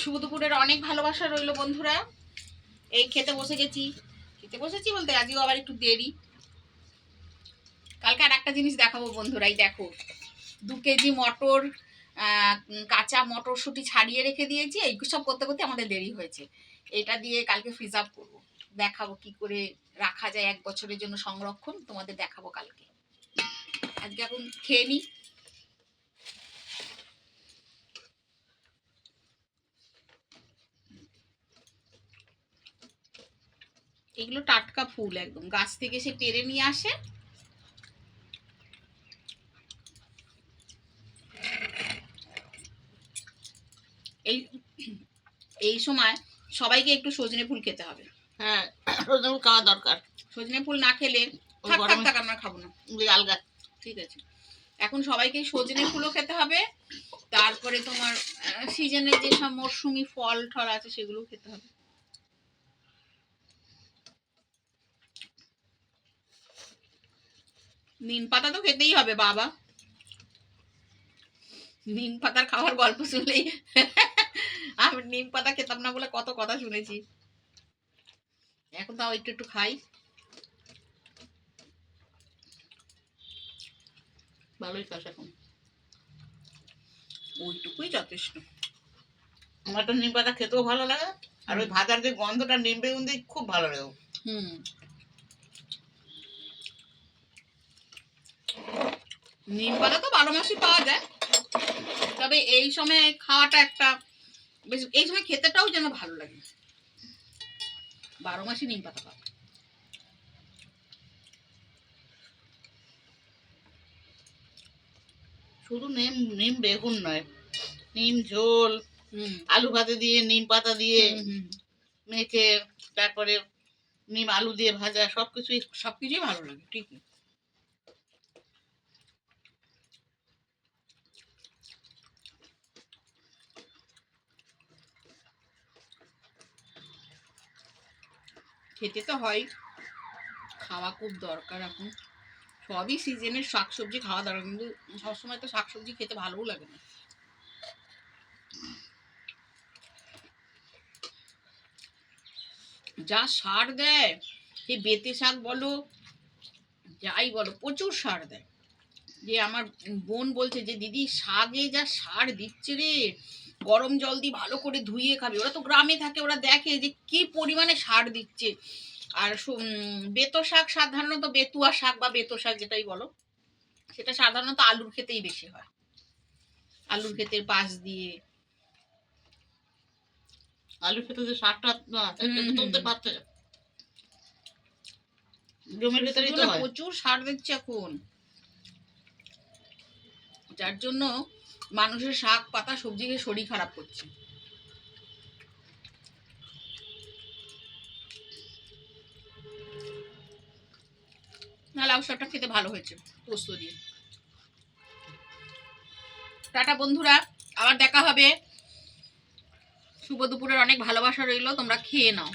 শুভ দুপুরের অনেক ভালোবাসা রইল বন্ধুরা। এই খেতে বসেছি বলতে আজকেও আবার একটু দেরি। কালকে আর একটা জিনিস দেখাবো বন্ধুরা, এই দেখো 2 কেজি মটর, কাঁচা মটরশুঁটি ছাড়িয়ে রেখে দিয়েছি। এই সব করতে করতে আমাদের দেরি হয়েছে। এটা দিয়ে কালকে ফ্রিজ আপ করবো, দেখাবো কি করে রাখা যায় 1 বছরের জন্য সংরক্ষণ, তোমাদের দেখাবো কালকে। আজকে এখন খেয়ে নিই। এগুলো টাটকা ফুল, একদম গাছ থেকে সে পেরে নিয়ে আসে। এই এই সময় সবাইকে একটু সজনে ফুল খেতে হবে। হ্যাঁ, সজনে ফুল খাওয়া দরকার। সজনে ফুল না খেলে থাক আমরা খাবো না, আলগা। ঠিক আছে, এখন সবাইকে সজনে ফুলও খেতে হবে। তারপরে তোমার সিজনের যেসব মরশুমি ফল ঠল আছে সেগুলো খেতে হবে। নিম পাতা তো খেতেই হবে বাবা, নিম পাতার খাওয়ার গল্প শুনলেই আমি নিম পাতা খেতাম না বলে কত কথা শুনেছি, এখন তাও একটু একটু খাই। ভালোই খাস এখন, ওইটুকুই যথেষ্ট। আমার তো নিম পাতা খেতেও ভালো লাগে, আর ওই ভাজার যে গন্ধটা নিম বেগুন দিয়ে খুব ভালো লাগে। নিম পাতা তো 12 মাসই পাওয়া যায়, তবে এই সময় খাওয়াটা একটা বেশ, এই সময় খেতেটাও যেন ভালো লাগে। 12 মাসই নিম পাতা পাওয়া। শুধু নিম বেগুন নয়, নিম ঝোল, আলু ভাতে দিয়ে নিম পাতা দিয়ে মেখে, তারপরে নিম আলু দিয়ে ভাজা, সবকিছুই ভালো লাগে। ঠিকই। খেতে তো হয়, খাওয়া খুব দরকার। এখন সবই সিজনের শাকসবজি খাওয়া দরকার, কিন্তু সবসময় তো শাকসবজি খেতে ভালোও লাগে না। যা সার দেয়, সেই বেতে শাক বলো যাই বলো, প্রচুর সার দেয়। যে আমার বোন বলছে যে দিদি শাকে যা সার দিচ্ছে রে, গরম জল দিয়ে ভালো করে ধুইয়ে খাবে। ওরা তো গ্রামে থাকে, ওরা দেখে যে কি পরিমাণে সার দিচ্ছে। আর বেতো শাক সাধারণত, বেতুয়া শাক বা বেতো শাক যেটাই বলো, সেটা সাধারণত আলুর ক্ষেতেই বেশি হয়, আলুর ক্ষেতের পাশ দিয়ে। আলু খেতে যে শাকটা তুলতে পারছে, জমির ভেতরেই তো হয়। প্রচুর সার দিচ্ছে এখন, যার জন্য মানুষের শাক পাতা সবজি খেয়ে শরীর খারাপ করছে। না, লাউ শাকটা খেতে ভালো হয়েছে পোস্ত দিয়ে। টাটা বন্ধুরা, আবার দেখা হবে। শুভ দুপুরের অনেক ভালোবাসা রইলো, তোমরা খেয়ে নাও।